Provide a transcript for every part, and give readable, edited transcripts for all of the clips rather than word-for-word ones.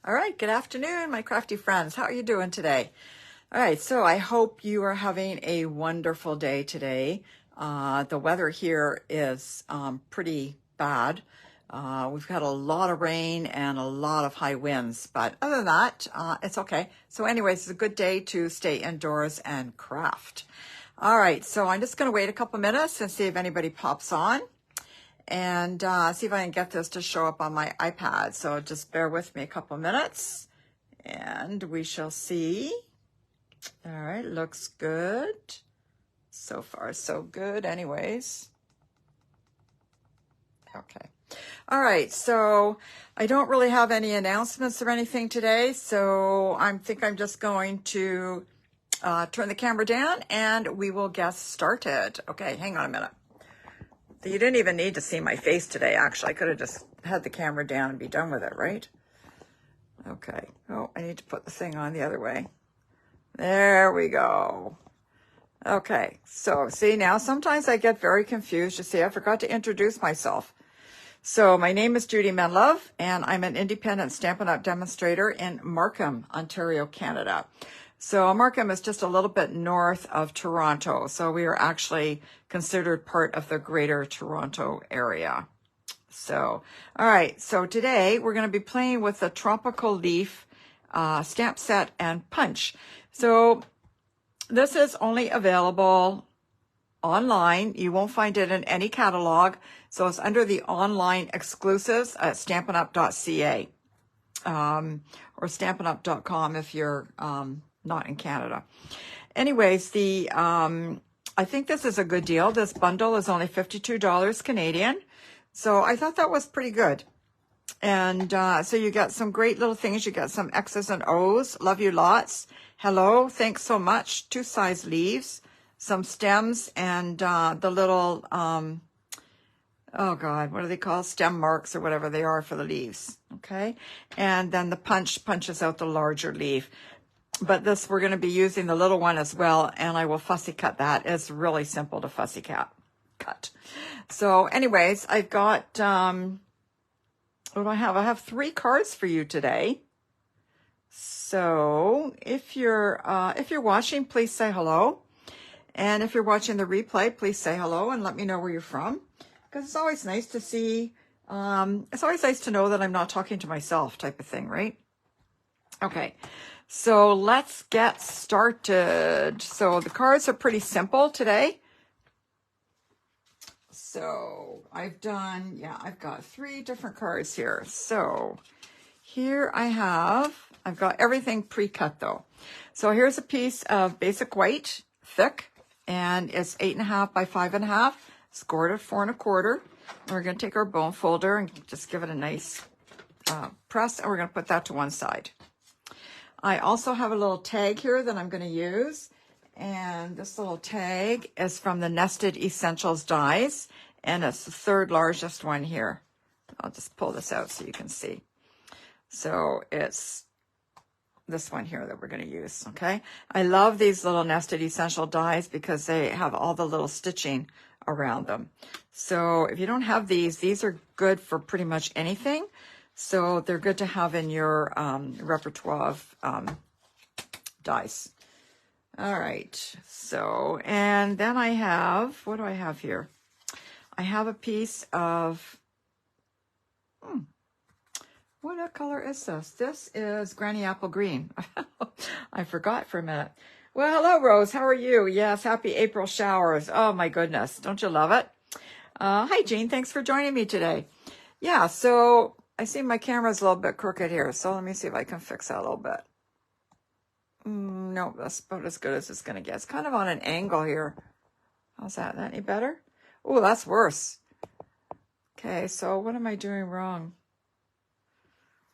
All right, good afternoon, my crafty friends. How are you doing today? All right, so I hope you are having a wonderful day today. The weather here is pretty bad. We've got a lot of rain and a lot of high winds, but other than that, it's okay. So anyways, it's a good day to stay indoors and craft. All right, so I'm just going to wait a couple minutes and see if anybody pops on. And see if I can get this to show up on my iPad. So just bear with me a couple minutes and we shall see. All right, looks good. So far, so good anyways. Okay. All right, so I don't really have any announcements or anything today. So I think I'm just going to turn the camera down and we will get started. Okay, hang on a minute. You didn't even need to see my face today, actually. I could have just had the camera down and be done with it, right? Okay. Oh, I need to put the thing on the other way. There we go. Okay. So, see, now sometimes I get very confused. You see, I forgot to introduce myself. So, my name is Judy Menlove, and I'm an independent Stampin' Up! Demonstrator in Markham, Ontario, Canada. So Markham is just a little bit north of Toronto. So we are actually considered part of the greater Toronto area. So, all right. So today we're going to be playing with the Tropical Leaf stamp set and punch. So this is only available online. You won't find it in any catalog. So it's under the online exclusives at Stampinup.ca or Stampinup.com if you're not in Canada. Anyways, I think this is a good deal. This bundle is only $52 Canadian. So I thought that was pretty good. And so you get some great little things. You get some X's and O's. Love you lots. Hello. Thanks so much. 2 size leaves, some stems, and the little, oh God, what are they called? Stem marks or whatever they are for the leaves. Okay. And then the punch punches out the larger leaf. But this, we're going to be using the little one as well, and I will fussy cut that. It's really simple to fussy cut. So anyways, I've got, what do I have? I have 3 cards for you today. So if you're watching, please say hello. And if you're watching the replay, please say hello and let me know where you're from. Because it's always nice to see, it's always nice to know that I'm not talking to myself type of thing, right? Okay. So let's get started. So the cards are pretty simple today. So I've got 3 different cards here. So here I've got everything pre-cut though. So here's a piece of basic white, thick, and it's 8.5 by 5.5, scored at 4 1/4. We're going to take our bone folder and just give it a nice press, and we're going to put that to one side. I also have a little tag here that I'm going to use, and this little tag is from the Nested Essentials dies, and it's the 3rd largest one here. I'll just pull this out so you can see. So it's this one here that we're going to use, okay? I love these little Nested Essential dies because they have all the little stitching around them. So if you don't have these are good for pretty much anything. So they're good to have in your repertoire of dies. All right. So, and then I have, what do I have here? I have a piece of, what color is this? This is Granny Apple Green. I forgot for a minute. Well, hello, Rose. How are you? Yes, happy April showers. Oh, my goodness. Don't you love it? Hi, Jean. Thanks for joining me today. Yeah, so I see my camera's a little bit crooked here, so let me see if I can fix that a little bit. No, that's about as good as it's going to get. It's kind of on an angle here. How's that? Any better? Oh, that's worse. Okay, so what am I doing wrong?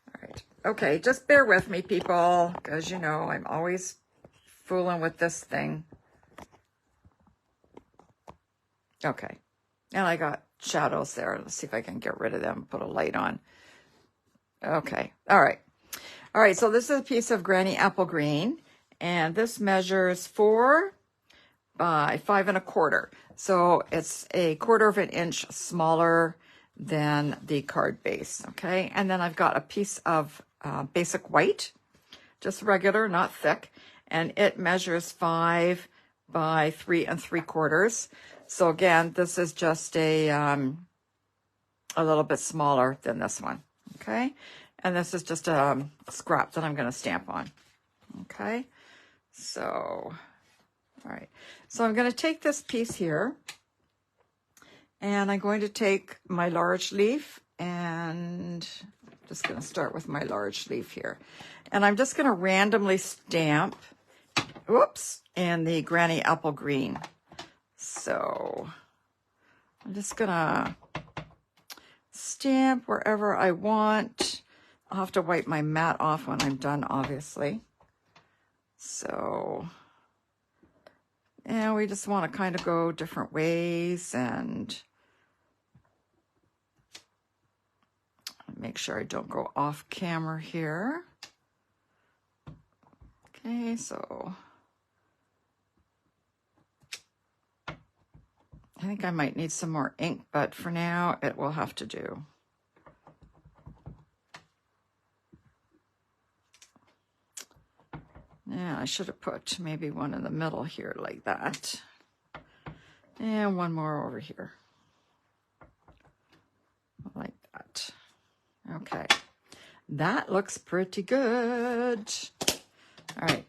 All right. Okay, just bear with me, people, because, you know, I'm always fooling with this thing. Okay. And I got shadows there. Let's see if I can get rid of them, put a light on. Okay. All right. All right. So this is a piece of Granny Apple Green, and this measures 4 by 5 1/4. So it's a 1/4 of an inch smaller than the card base, okay? And then I've got a piece of basic white, just regular, not thick, and it measures 5 by 3 3/4. So again, this is just a little bit smaller than this one, okay? And this is just a scrap that I'm going to stamp on, okay? So, all right. So I'm going to take this piece here, and I'm going to take my large leaf, and I'm just going to start with my large leaf here. And I'm just going to randomly stamp, whoops, in the Granny Apple Green. So I'm just going to stamp wherever I want. I'll have to wipe my mat off when I'm done, obviously. So, and we just want to kind of go different ways and make sure I don't go off camera here. Okay, so I think I might need some more ink, but for now it will have to do. Yeah, I should have put maybe one in the middle here like that. And one more over here. Like that. Okay. That looks pretty good. All right.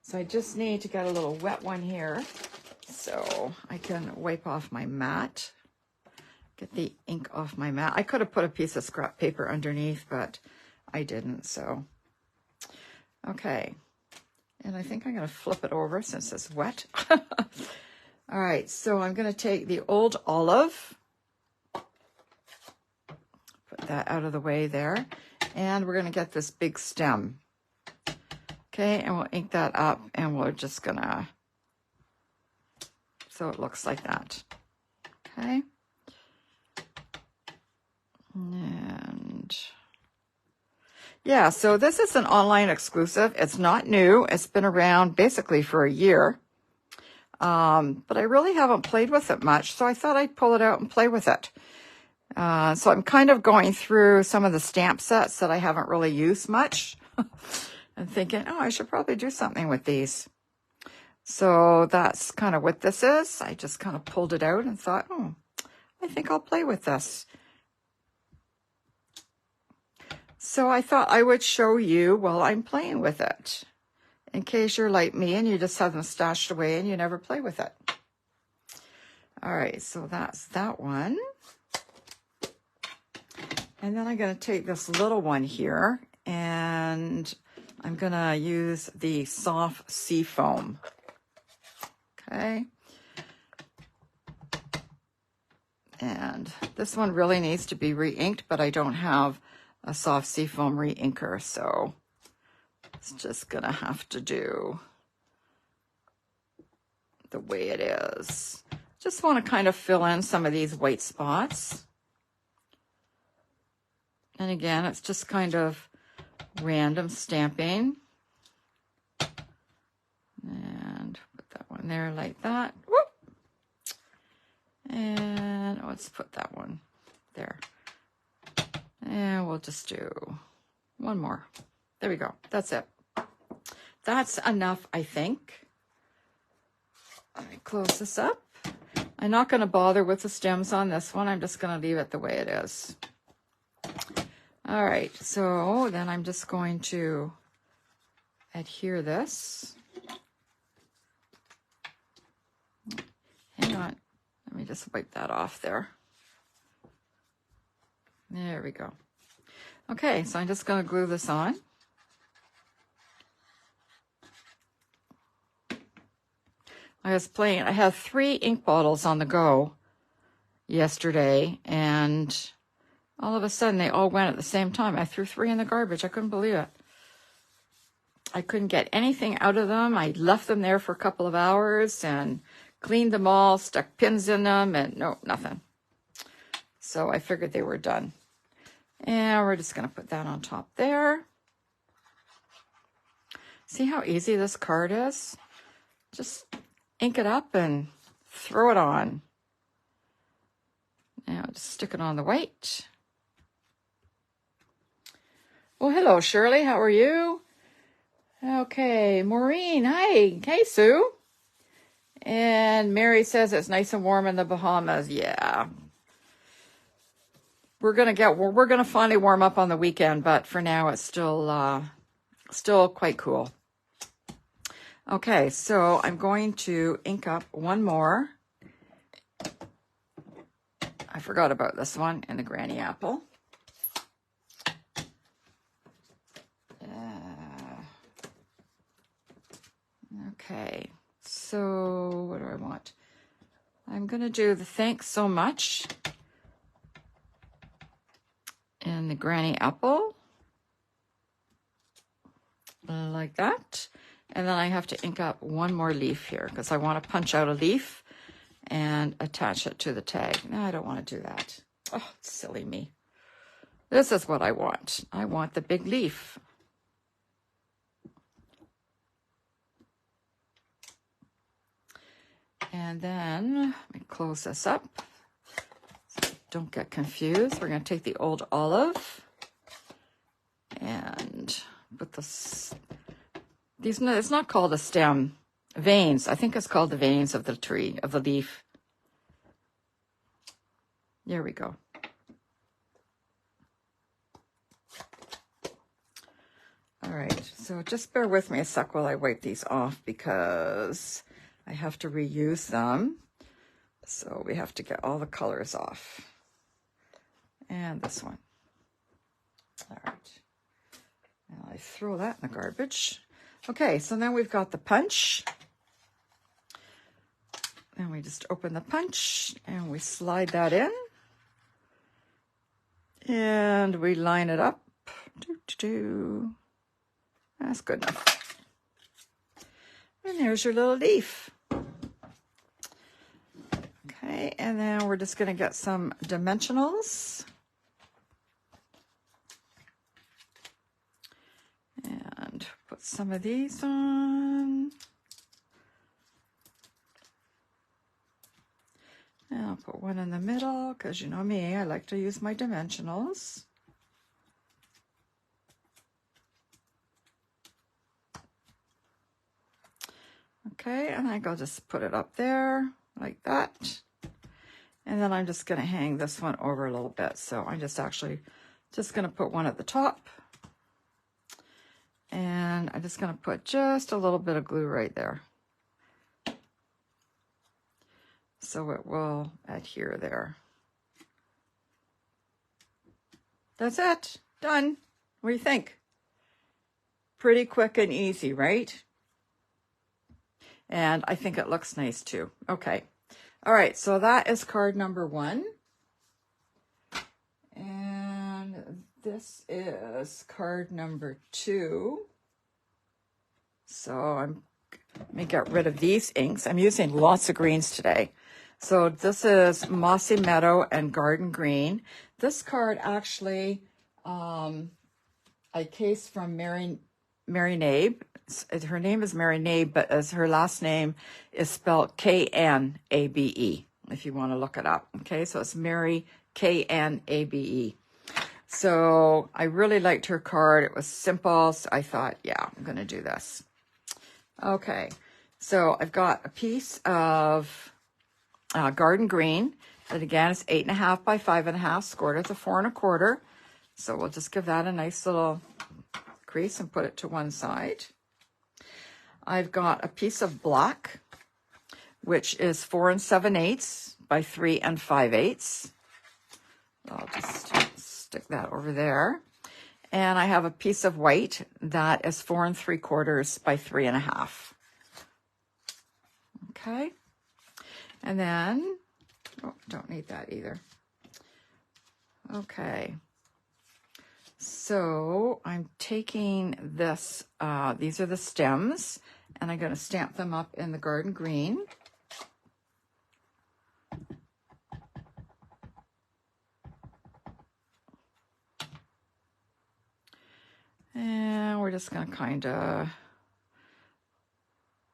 So I just need to get a little wet one here so I can wipe off my mat. Get the ink off my mat. I could have put a piece of scrap paper underneath, but I didn't, so. Okay. And I think I'm going to flip it over since it's wet. All right, so I'm going to take the old olive, put that out of the way there, and we're going to get this big stem. Okay, and we'll ink that up, and we're just going to, so it looks like that. Okay. And yeah, so this is an online exclusive. It's not new. It's been around basically for a year. But I really haven't played with it much, so I thought I'd pull it out and play with it. So I'm kind of going through some of the stamp sets that I haven't really used much and thinking, oh, I should probably do something with these. So that's kind of what this is. I just kind of pulled it out and thought, oh, I think I'll play with this. So I thought I would show you while I'm playing with it, in case you're like me and you just have them stashed away and you never play with it. All right, so that's that one. And then I'm going to take this little one here, and I'm going to use the soft sea foam. Okay. And this one really needs to be re-inked, but I don't have a soft sea foam re-inker, so it's just gonna have to do the way it is. Just want to kind of fill in some of these white spots. And again, it's just kind of random stamping. And put that one there like that. Whoop! And let's put that one there. And we'll just do one more. There we go. That's it. That's enough, I think. Let me close this up. I'm not going to bother with the stems on this one. I'm just going to leave it the way it is. All right. So then I'm just going to adhere this. Hang on. Let me just wipe that off there. There we go. Okay, so I'm just going to glue this on. I was playing, I had 3 ink bottles on the go yesterday, and all of a sudden they all went at the same time. I threw 3 in the garbage. I couldn't believe it. I couldn't get anything out of them. I left them there for a couple of hours and cleaned them all, stuck pins in them, and no, nothing. So I figured they were done. And we're just going to put that on top there. See how easy this card is? Just ink it up and throw it on. Now just stick it on the white. Well, hello, Shirley. How are you? Okay, Maureen. Hi. Hey, Sue. And Mary says it's nice and warm in the Bahamas. Yeah. We're gonna finally warm up on the weekend, but for now it's still quite cool. Okay, so I'm going to ink up one more. I forgot about this one in the Granny Apple. Okay, so what do I want? I'm going to do the thanks so much in the Granny Apple, like that. And then I have to ink up one more leaf here because I want to punch out a leaf and attach it to the tag. No, I don't want to do that. Oh, silly me. This is what I want. I want the big leaf. And then let me close this up. Don't get confused. We're going to take the old olive and put this. It's not called a stem. Veins. I think it's called the veins of the tree, of the leaf. There we go. All right. So just bear with me a sec while I wipe these off because I have to reuse them. So we have to get all the colors off. And this one. All right. Now I throw that in the garbage. Okay, so then we've got the punch. And we just open the punch and we slide that in. And we line it up. That's good enough. And there's your little leaf. Okay, and then we're just going to get some dimensionals. And put some of these on. And I'll put one in the middle because you know me, I like to use my dimensionals. Okay, and I think I'll just put it up there like that. And then I'm just going to hang this one over a little bit. So I'm just going to put one at the top. And I'm just going to put just a little bit of glue right there. So it will adhere there. That's it. Done. What do you think? Pretty quick and easy, right? And I think it looks nice too. Okay. All right. So that is card number 1. And this is card number 2. So let me get rid of these inks. I'm using lots of greens today. So this is Mossy Meadow and Garden Green. This card actually, I cased from Mary Knabe. Her name is Mary Knabe, but as her last name is spelled Knabe, if you want to look it up. Okay, so it's Mary Knabe. So I really liked her card. It was simple, so I thought, yeah, I'm going to do this. Okay, so I've got a piece of Garden Green that again is 8.5 by 5.5, scored at the 4 1/4. So we'll just give that a nice little crease and put it to one side. I've got a piece of black, which is 4 7/8 by 3 5/8. I'll just stick that over there. And I have a piece of white that is 4 3/4 by 3 1/2. Okay. And then, oh, don't need that either. Okay. So I'm taking this, these are the stems, and I'm going to stamp them up in the Garden Green. And we're just going to kind of,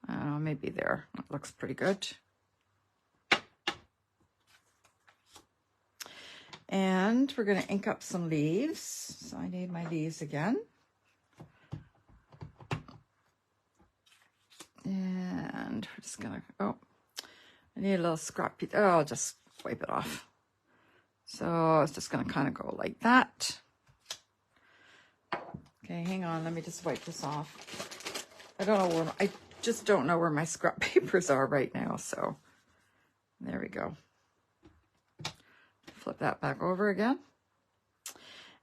I don't know, maybe there. It looks pretty good. And we're going to ink up some leaves. So I need my leaves again. And we're just going to, oh, I need a little scrap piece. Oh, I'll just wipe it off. So it's just going to kind of go like that. Okay, hang on. Let me just wipe this off. I just don't know where my scrap papers are right now. So there we go. Flip that back over again.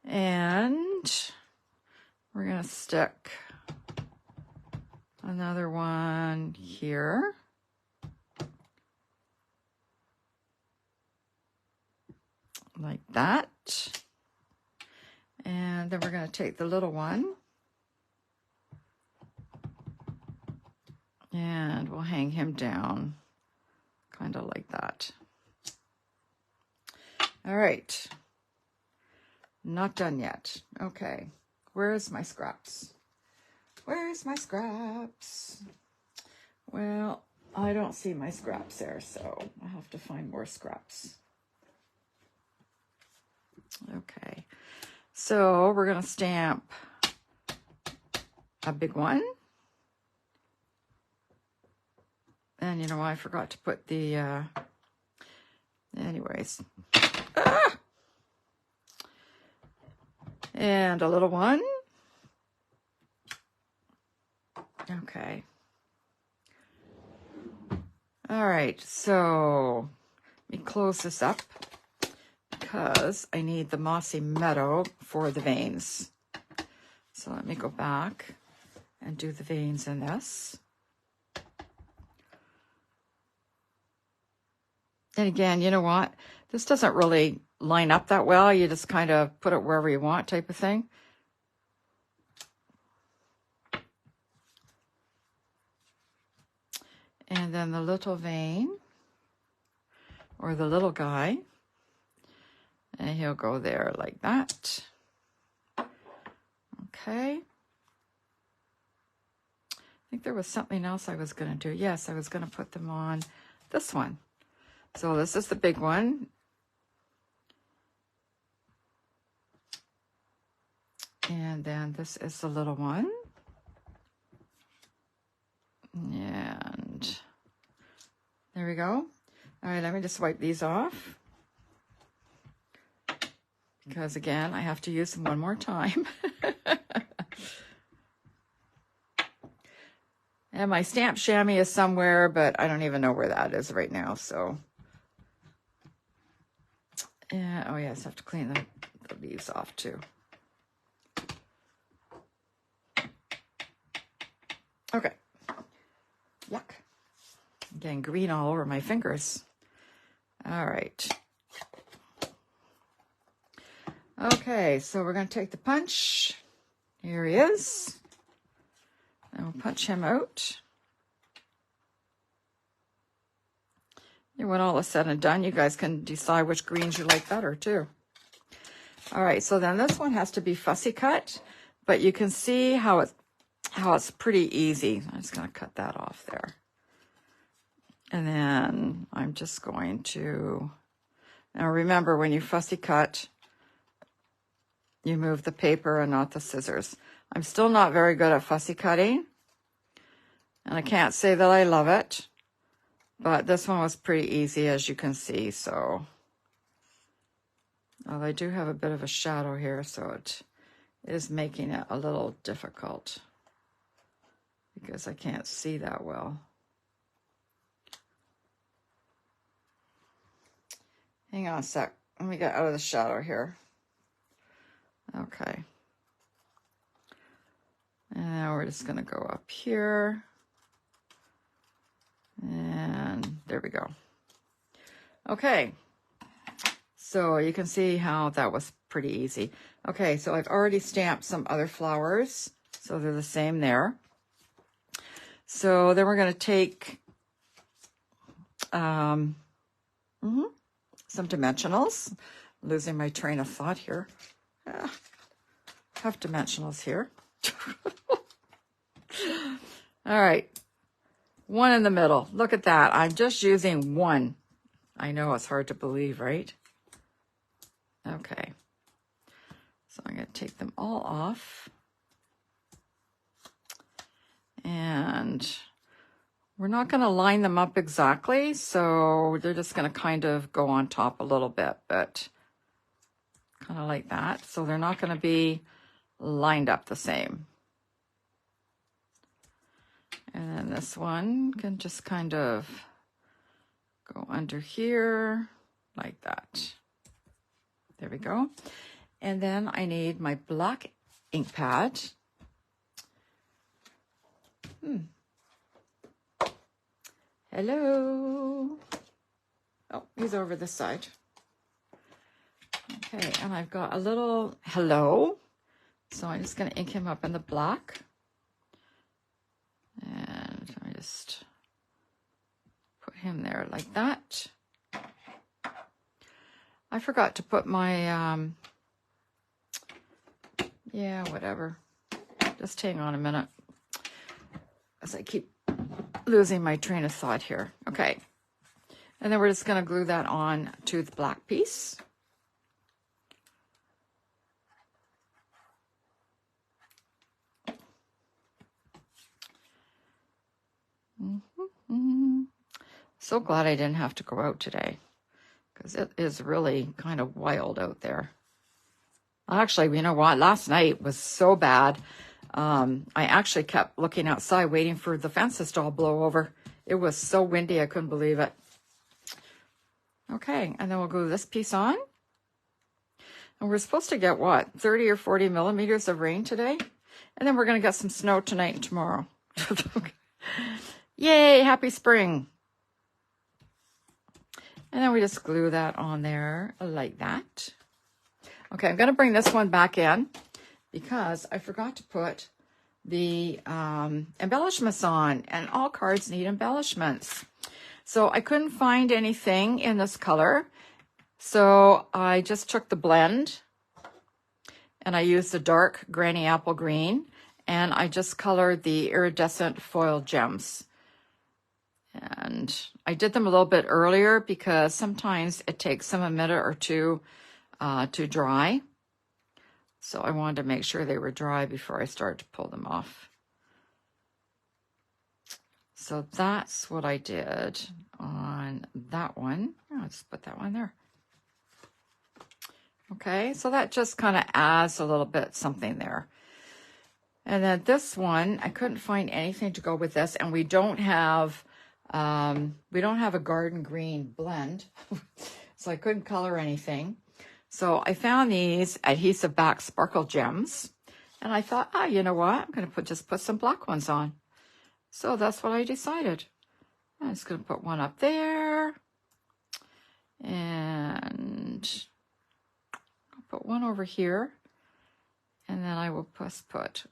And we're going to stick another one here. Like that. And then we're going to take the little one and we'll hang him down kind of like that. All right. Not done yet. Okay. Where's my scraps? Where's my scraps? Well, I don't see my scraps there, so I have to find more scraps. Okay. So we're going to stamp a big one. And you know what? I forgot to put the, anyways. Ah! And a little one. Okay. All right. So let me close this up because I need the Mossy Meadow for the veins. So let me go back and do the veins in this. And again, you know what? This doesn't really line up that well. You just kind of put it wherever you want type of thing. And then the little vein, or the little guy, and he'll go there like that. Okay. I think there was something else I was going to do. Yes, I was going to put them on this one. So this is the big one. And then this is the little one. And there we go. All right, let me just wipe these off. Because again, I have to use them one more time. And my stamp chamois is somewhere, but I don't even know where that is right now, so. Yeah, oh yes, I have to clean the leaves off too. Okay. Yuck. I'm getting green all over my fingers. All right. Okay, so we're going to take the punch. Here he is. And we'll punch him out. And when all is said and done, you guys can decide which greens you like better too. All right, so then this one has to be fussy cut, but you can see how it's pretty easy. I'm just going to cut that off there. And then I'm just going to, now remember when you fussy cut, you move the paper and not the scissors. I'm still not very good at fussy cutting, and I can't say that I love it, but this one was pretty easy, as you can see. So, well, I do have a bit of a shadow here, so it is making it a little difficult because I can't see that well. Hang on a sec. Let me get out of the shadow here. Okay. And now we're just going to go up here. And there we go. Okay. So you can see how that was pretty easy. Okay, so I've already stamped some other flowers. So they're the same there. So then we're going to take some dimensionals. Losing my train of thought here. Have dimensionals here. All right. One in the middle. Look at that. I'm just using one. I know it's hard to believe, right? Okay. So I'm going to take them all off. And we're not going to line them up exactly, so they're just going to kind of go on top a little bit, but kind of like that. So they're not going to be lined up the same. And then this one can just kind of go under here like that. There we go. And then I need my black ink pad. Hello. Oh, he's over this side. Okay, and I've got a little hello. So I'm just going to ink him up in the black. And I just put him there like that. I forgot to put my, yeah, whatever. Just hang on a minute as I keep losing my train of thought here. Okay. And then we're just going to glue that on to the black piece. So glad I didn't have to go out today, because it is really kind of wild out there. Actually, you know what? Last night was so bad. I actually kept looking outside, waiting for the fences to all blow over. It was so windy, I couldn't believe it. Okay, and then we'll glue this piece on. And we're supposed to get, what, 30 or 40 millimeters of rain today? And then we're going to get some snow tonight and tomorrow. Yay, happy spring. And then we just glue that on there like that. Okay, I'm going to bring this one back in because I forgot to put the embellishments on, and all cards need embellishments. So I couldn't find anything in this color. So I just took the blend and I used the dark Granny Apple Green, and I just colored the Iridescent Foil Gems. And I did them a little bit earlier because sometimes it takes them a minute or two to dry. So I wanted to make sure they were dry before I started to pull them off. So that's what I did on that one. I'll just put that one there. Okay, so that just kind of adds a little bit something there. And then this one, I couldn't find anything to go with this, and we don't have a garden green blend, so I couldn't color anything. So I found these Adhesive-Backed Sparkle Gems, and I thought, you know what? I'm going to just put some black ones on. So that's what I decided. I'm just going to put one up there, and I'll put one over here, and then I will just put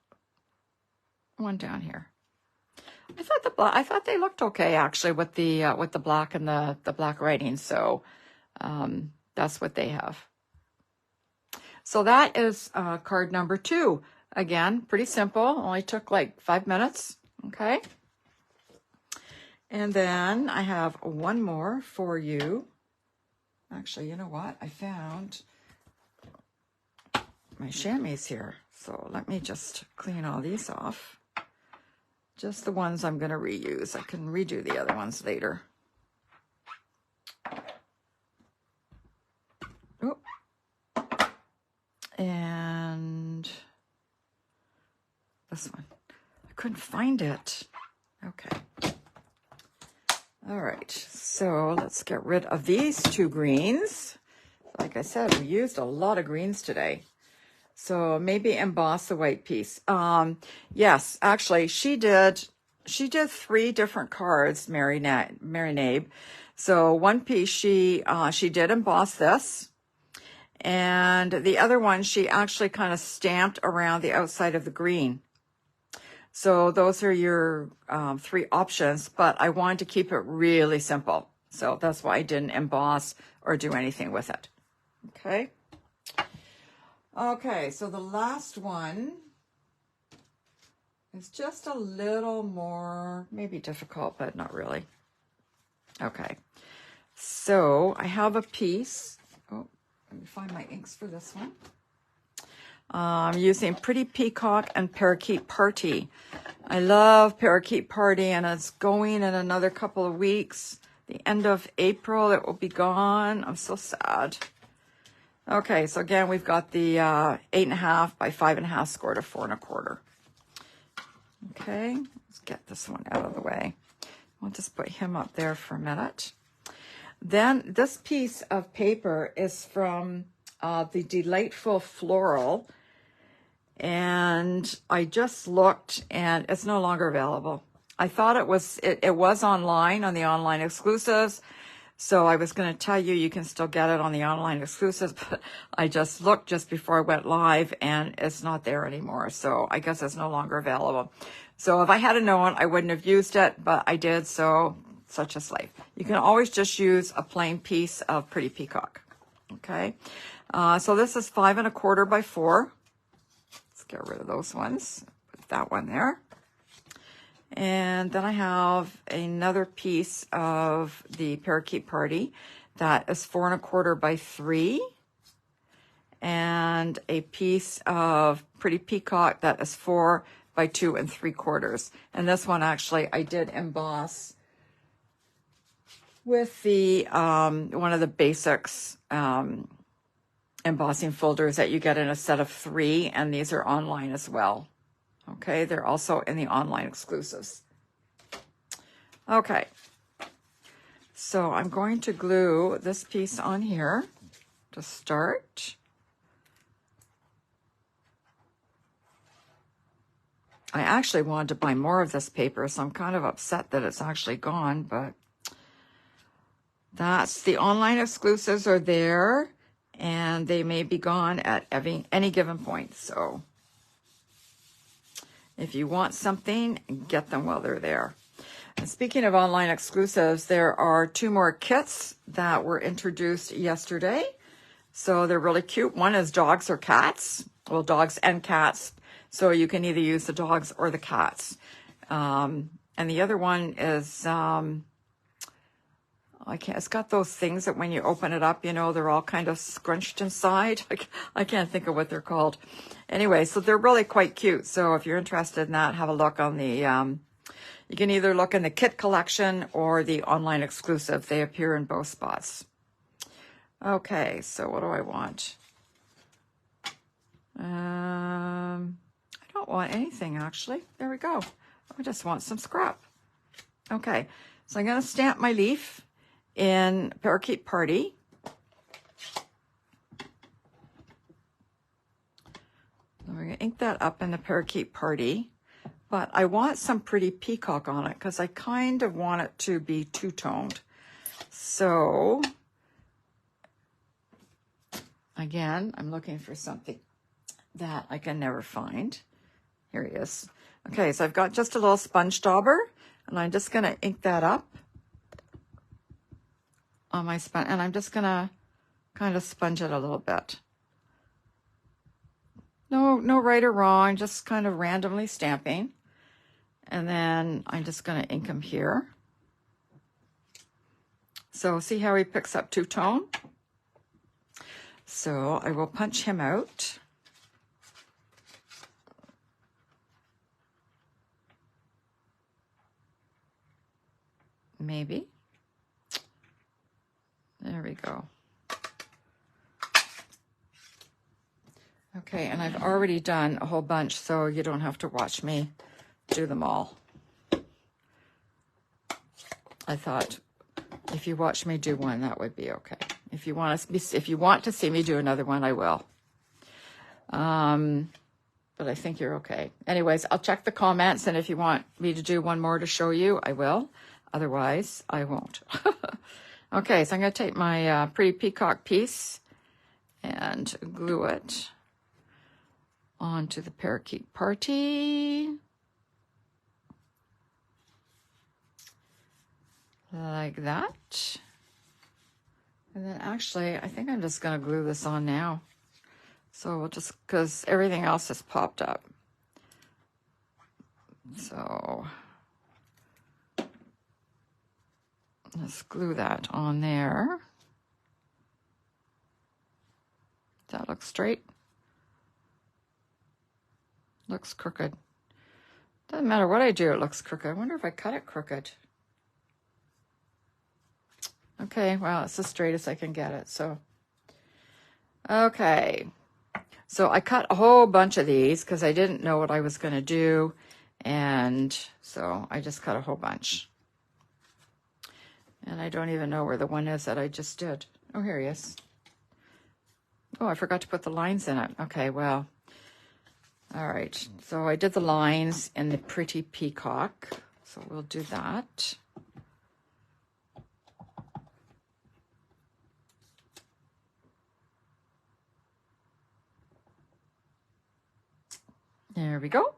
one down here. I thought they looked okay actually with the black and the black writing. So that's what they have. So that is card number 2. Again, pretty simple. Only took like 5 minutes. Okay. And then I have one more for you. Actually, you know what? I found my chamois here. So let me just clean all these off. Just the ones I'm going to reuse. I can redo the other ones later. Oh. And this one. I couldn't find it. Okay. All right. So let's get rid of these 2 greens. Like I said, we used a lot of greens today. So maybe emboss the white piece. Yes, actually, she did 3 different cards, Mary Knabe. So one piece she did emboss this, and the other one she actually kind of stamped around the outside of the green. So those are your 3 options, but I wanted to keep it really simple. So that's why I didn't emboss or do anything with it. Okay. Okay, so the last one is just a little more, maybe difficult, but not really. Okay, so I have a piece. Oh, Let me find my inks for this one. I'm using Pretty Peacock and Parakeet Party. I love Parakeet Party, and it's going in another couple of weeks. The end of April, it will be gone. I'm so sad. Okay, so again, we've got the 8.5 by 5.5 score to 4 1/4. Okay, let's get this one out of the way. I'll just put him up there for a minute. Then this piece of paper is from the Delightful Floral, and I just looked and it's no longer available. I thought it was online on the online exclusives, so I was going to tell you can still get it on the online exclusives, but I just looked just before I went live and it's not there anymore, so I guess it's no longer available. So if I had known, I wouldn't have used it, but I did, so such is life. You can always just use a plain piece of Pretty Peacock. Okay, so this is 5 1/4 by 4. Let's get rid of those ones. Put that one there. And then I have another piece of the Parakeet Party that is 4 1/4 by 3. And a piece of Pretty Peacock that is 4 by 2 3/4. And this one actually I did emboss with the one of the basics embossing folders that you get in a set of 3, and these are online as well. Okay, they're also in the online exclusives. Okay, so I'm going to glue this piece on here to start. I actually wanted to buy more of this paper, so I'm kind of upset that it's actually gone, but that's the online exclusives are there, and they may be gone at any given point. So if you want something, get them while they're there. And speaking of online exclusives, there are 2 more kits that were introduced yesterday. So they're really cute. One is dogs or cats. Well, dogs and cats. So you can either use the dogs or the cats. And the other one is, it's got those things that when you open it up, they're all kind of scrunched inside. I can't think of what they're called. Anyway, so they're really quite cute. So if you're interested in that, have a look on the, you can either look in the kit collection or the online exclusive. They appear in both spots. Okay, so what do I want? I don't want anything, actually. There we go. I just want some scrap. Okay, so I'm going to stamp my leaf in Parakeet Party. I'm going to ink that up in the Parakeet Party, but I want some Pretty Peacock on it because I kind of want it to be two-toned. So again, I'm looking for something that I can never find. Here he is. Okay, so I've got just a little sponge dauber, and I'm just going to ink that up on my sponge, and I'm just going to kind of sponge it a little bit. No right or wrong, just kind of randomly stamping. And then I'm just going to ink him here. So see how he picks up two-tone? So I will punch him out. Maybe. There we go. Okay, and I've already done a whole bunch, so you don't have to watch me do them all. I thought if you watch me do one, that would be okay. If you want to see me do another one, I will. But I think you're okay. Anyways, I'll check the comments, and if you want me to do one more to show you, I will. Otherwise, I won't. Okay, so I'm going to take my Pretty Peacock piece and glue it onto the Parakeet Party. Like that. And then actually, I think I'm just going to glue this on now. So we'll just, because everything else has popped up. So let's glue that on there. That looks straight. Looks crooked. Doesn't matter what I do, it looks crooked. I wonder if I cut it crooked. Okay, well, it's as straight as I can get it, so. Okay, so I cut a whole bunch of these because I didn't know what I was going to do, and so I just cut a whole bunch. And I don't even know where the one is that I just did. Oh, here he is. Oh, I forgot to put the lines in it. Okay, well, all right. So I did the lines in the Pretty Peacock, so we'll do that. There we go.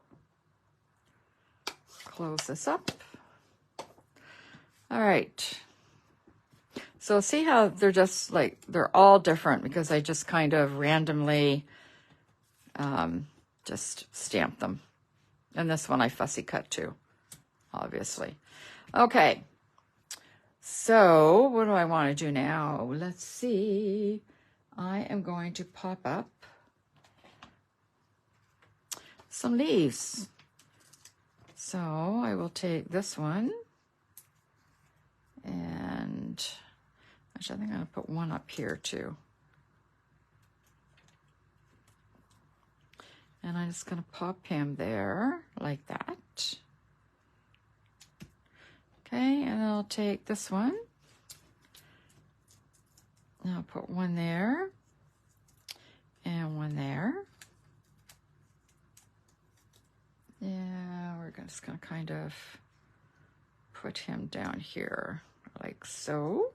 Close this up. All right. So see how they're just like, they're all different because I just kind of randomly just stamped them. And this one I fussy cut too, obviously. Okay. So what do I want to do now? Let's see. I am going to pop up some leaves. So I will take this one and actually I think I'm going to put one up here too. And I'm just going to pop him there like that. Okay, and I'll take this one. And I'll put one there and one there. Yeah, we're just going to kind of put him down here like so.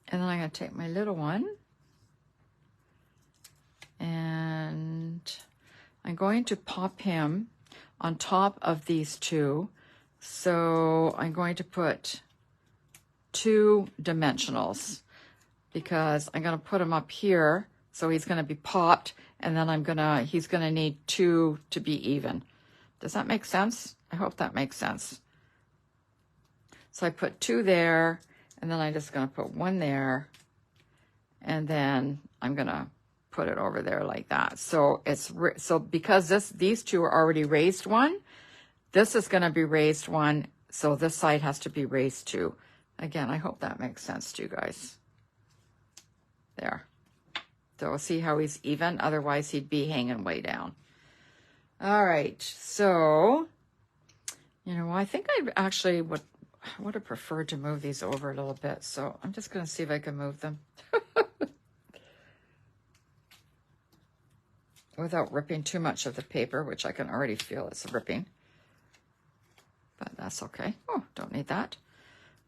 And then I'm going to take my little one and I'm going to pop him on top of these two. So I'm going to put 2 dimensionals because I'm going to put him up here. So he's going to be popped and then he's going to need 2 to be even. Does that make sense? I hope that makes sense. So I put 2 there and then I'm just going to put 1 there and then I'm going to put it over there like that. So it's so because these 2 are already raised 1, this is going to be raised 1, so this side has to be raised 2. Again, I hope that makes sense to you guys. There. So see how he's even, otherwise he'd be hanging way down. All right, so you know, I think I actually would have preferred to move these over a little bit, so I'm just going to see if I can move them. Without ripping too much of the paper, which I can already feel it's ripping. But that's okay. Oh, don't need that.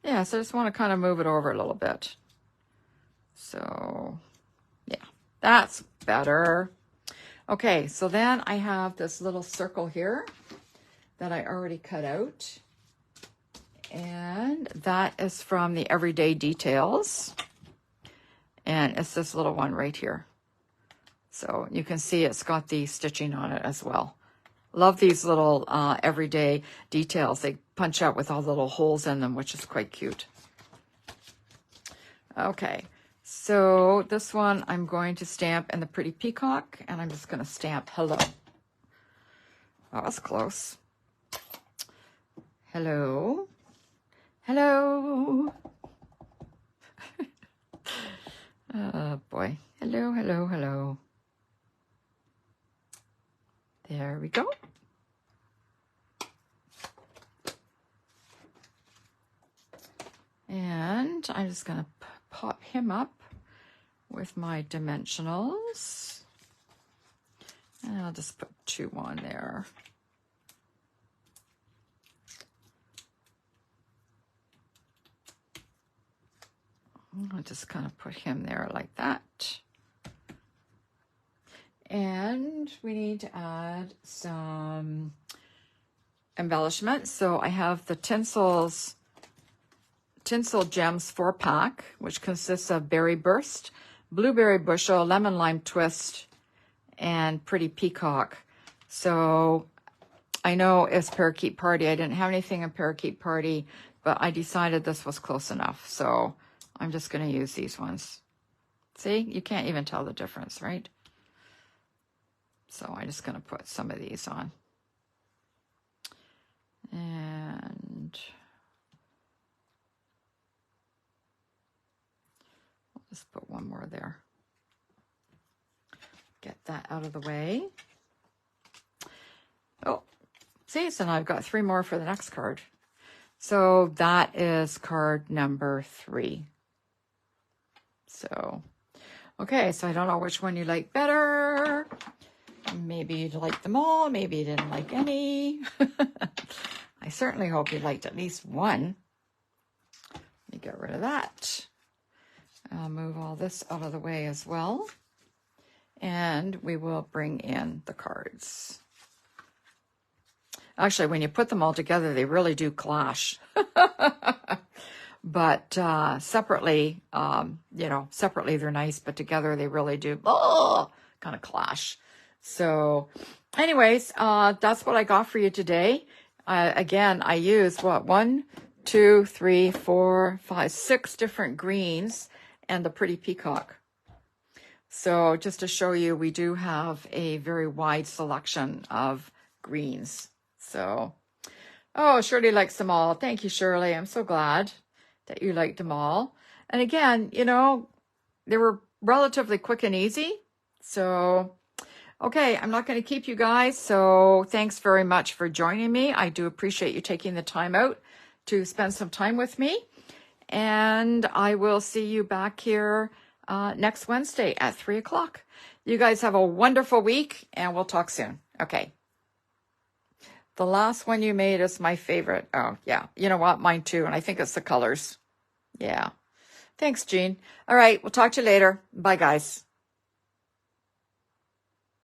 Yeah, so I just want to kind of move it over a little bit. So, yeah, that's better. Okay, so then I have this little circle here that I already cut out. And that is from the Everyday Details. And it's this little one right here. So you can see it's got the stitching on it as well. Love these little Everyday Details. They punch out with all the little holes in them, which is quite cute. Okay, so this one I'm going to stamp in the Pretty Peacock, and I'm just going to stamp hello. Oh, that's close. Hello. Hello. Oh, boy. Hello, hello, hello. There we go. And I'm just going to pop him up with my dimensionals. And I'll just put 2 on there. I'll just kind of put him there like that. And we need to add some embellishment. So I have the Tinsel Gems 4-pack, which consists of Berry Burst, Blueberry Bushel, Lemon Lime Twist, and Pretty Peacock. So I know it's Parakeet Party. I didn't have anything in Parakeet Party, but I decided this was close enough. So I'm just going to use these ones. See, you can't even tell the difference, right? So I'm just going to put some of these on. And I'll just put one more there. Get that out of the way. Oh, see, so now I've got 3 more for the next card. So that is card number 3. So, okay, so I don't know which one you like better. Maybe you liked them all. Maybe you didn't like any. I certainly hope you liked at least one. Let me get rid of that. I'll move all this out of the way as well. And we will bring in the cards. Actually, when you put them all together, they really do clash. But separately, separately they're nice, but together they really do kind of clash. So anyways, that's what I got for you today. Again, I use 1, 2, 3, 4, 5, 6 different greens and the pretty peacock. So just to show you, we do have a very wide selection of greens. So, oh, Shirley likes them all. Thank you, Shirley. I'm so glad that you liked them all. And again, they were relatively quick and easy. So, okay, I'm not going to keep you guys. So thanks very much for joining me. I do appreciate you taking the time out to spend some time with me. And I will see you back here next Wednesday at 3 o'clock. You guys have a wonderful week and we'll talk soon. Okay. The last one you made is my favorite. Oh, yeah. You know what? Mine too. And I think it's the colors. Yeah. Thanks, Jean. All right. We'll talk to you later. Bye, guys.